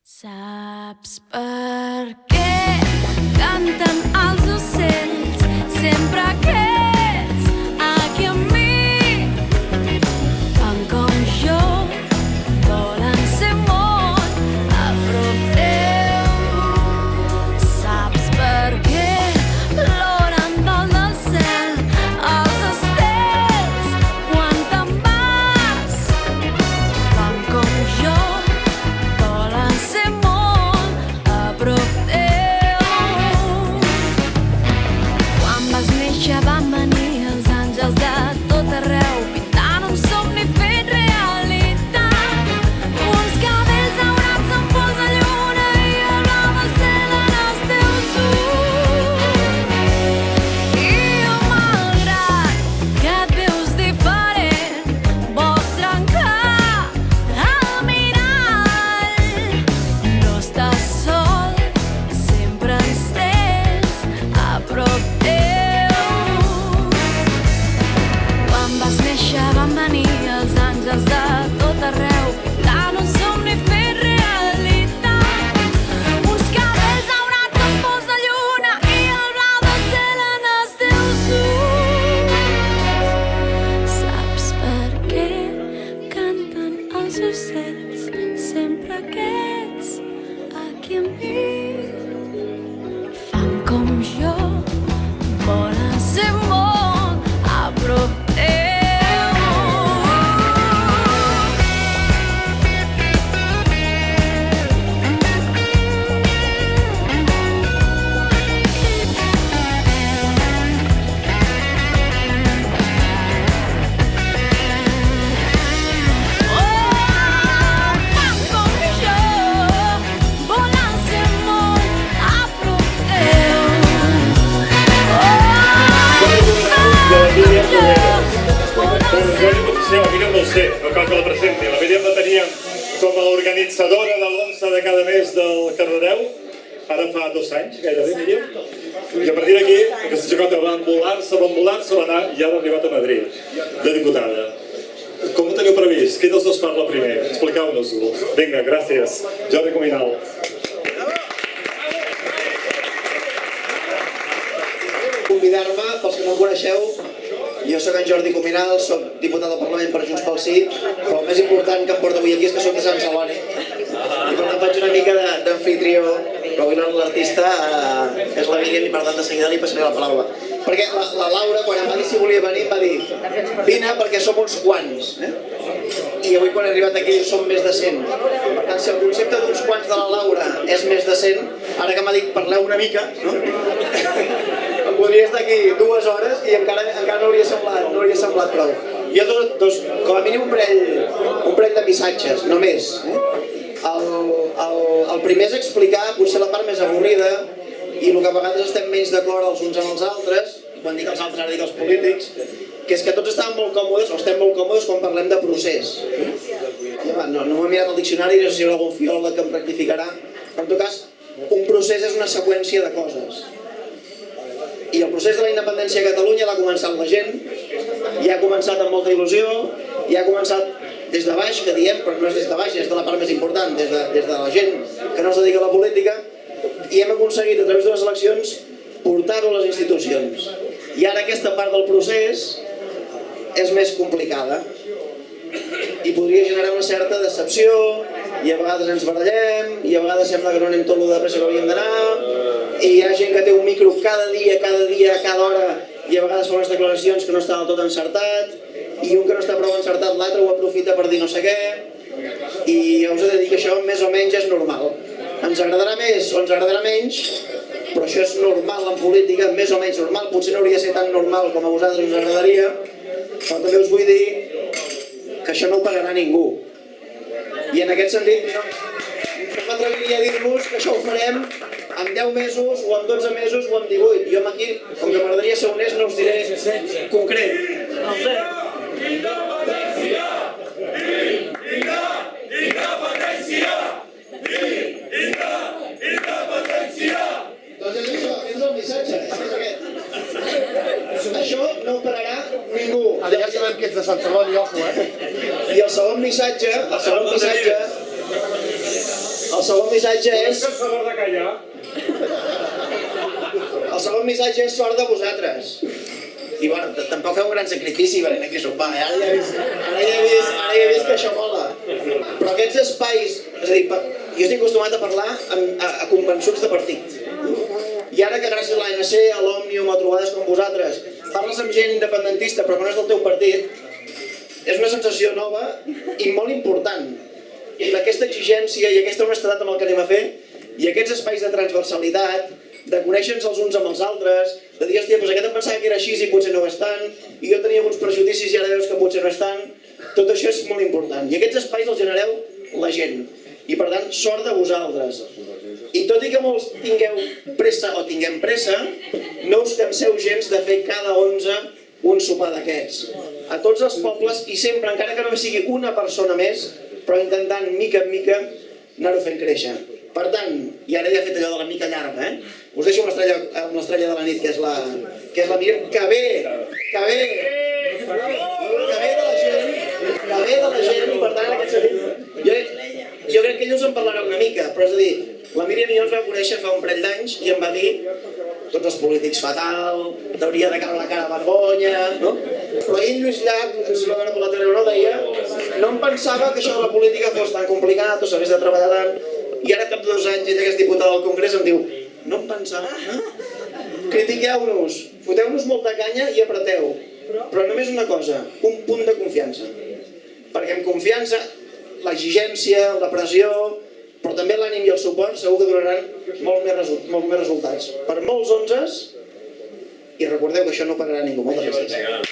Saps per què canten els ocells sempre aquests aquí amb mi? Fan com jo, volen ser molt a prop teu. Saps per què ploren dalt del cel els estels quan te'n vas? Fan com jo, volen ser molt a prop teu. Quan vas néixer van venir els àngels de tot arreu, pintant un somni fet realitat. Uns cabells daurats amb pols de lluna i el blau del cel en els teus ulls. I jo, malgrat que et veus diferent, vols trencar el mirall. No estàs sol, sempre ens tens a prop teu. Quan vas néixer van venir els àngels de tot arreu, pintant un somni fet realitat. Uns cabells daurats amb pols de lluna i el blau del cel en els teus ulls. Saps per què canten els ocells sempre aquests aquí amb mi? Fan com jo, volen ser molt a prop teu. Fan com jo, volen ser molt a prop teu. La Míriam no ho sé, no cal que la presenti. La Míriam la teníem com a organitzadora de l'11 de cada mes del Cardedeu, ara fa 2 anys, gairebé, Míriam. I a partir d'aquí, aquesta xicota va envolar-se, va anar i ara ha arribat a Madrid, de diputada. Com ho teniu previst? Qui dels dos parla primer? Expliqueu-nos-ho. Vinga, gràcies. Jordi Cuminal. Convidar-me, pels que no em coneixeu, jo soc en Jordi Cuminal, soc diputat al Parlament per Junts pel Sí, però el més important que em porta avui aquí és que soc de Sant Celoni. I per tant faig una mica d'amfitrió, però avui l'artista és la Míriam i per tant de seguida li passaré la paraula. Perquè la Laura, quan em va dir si volia venir, em va dir vine perquè som uns quants. I avui quan he arribat aquí som més de 100. Per tant, si el concepte d'uns quants de la Laura és més de 100, ara que m'ha dit parleu una mica, no? Em podria estar aquí 2 hores i encara no hauria semblat prou. Hi ha com a mínim un parell de missatges, només. El primer és explicar potser la part més avorrida i el que a vegades estem menys d'acord els uns amb els altres, quan dic els altres ara dic els polítics, que és que tots estàvem molt còmodes, o estem molt còmodes quan parlem de procés. No m'he mirat el diccionari, no sé si hi haurà algun filòleg que em rectificarà, però en tot cas, un procés és una seqüència de coses. I el procés de la independència a Catalunya l'ha començat la gent, i ha començat amb molta il·lusió, i ha començat des de baix, que diem, però no és des de baix, és de la part més important, des de la gent que no es dedica a la política, i hem aconseguit a través de les eleccions portar-ho a les institucions. I ara aquesta part del procés és més complicada i podria generar una certa decepció, i a vegades ens barallem, i a vegades sembla que no anem tot lo de pressa que hauríem d'anar, i hi ha gent que té un micro cada dia, cada hora, i a vegades fa unes declaracions que no està del tot encertat, i un que no està prou encertat l'altre ho aprofita per dir no sé què, i ja us he de dir que això més o menys és normal. Ens agradarà més o ens agradarà menys, però això és normal en política, més o menys normal, potser no hauria de ser tan normal com a vosaltres us agradaria, però també us vull dir que això no ho pagarà ningú. I en aquest sentit no m'atreviria a dir-vos que això ho farem en 10 mesos, o en 12 mesos, o en 18. Jo aquí, com que m'agradaria ser honest, no us diré concret. Independència! Independència! Independència! Doncs és això, aquest és el missatge, és aquest. Això no ho pararà ningú. Ara ja sabem que ets de Sant Celoni, ojo, I el segon missatge El segon missatge és... Per favor de callar. El segon missatge és sort de vosaltres. I bueno, tampoc feu un gran sacrifici venint aquí a sopar, eh? Ara ja he vist que això mola. Però aquests espais... És a dir, jo estic acostumat a parlar a convençuts de partit. I ara que gràcies a l'ANC, a l'Òmnium, a trobades com vosaltres, parles amb gent independentista però que no és del teu partit, és una sensació nova i molt important. I aquesta exigència i aquesta honestedat amb el que anem a fer, i aquests espais de transversalitat, de conèixer-nos els uns amb els altres, de dir, hòstia, doncs aquest em pensava que era així i potser no ho és tant, i jo tenia alguns prejudicis i ara veus que potser no és tant, tot això és molt important. I aquests espais els genereu la gent. I per tant, sort de vosaltres. I tot i que molts tingueu pressa o tinguem pressa, no us canseu gens de fer cada 11 un sopar d'aquests. A tots els pobles, i sempre, encara que només sigui una persona més, però intentant, mica en mica, anar-ho fent créixer. Per tant, i ara ja he fet allò de la mica llarga, us deixo amb l'estrella de la nit, que és la Mir, que ve de la gent, i per tant, en aquest sentit, jo crec que ell us en parlarà una mica, però és a dir, la Míriam i jo ens vam conèixer fa un parell d'anys i em va dir tots els polítics fatal, t'hauria de caure la cara de vergonya, no? Però ell, Lluís Llach, ens va veure per la tele, no deia, no em pensava que això de la política fos tan complicat o s'hagués de treballar tant, i ara cap de 2 anys ella que és diputada del Congrés em diu, no em pensava, critiqueu-nos, foteu-nos molta canya i apreteu, però només una cosa, un punt de confiança, perquè amb confiança, l'exigència, la pressió, però també l'ànim i el suport segur que donaran molts més resultats. Per molts 11s, i recordeu que això no pararà ningú. Moltes gràcies.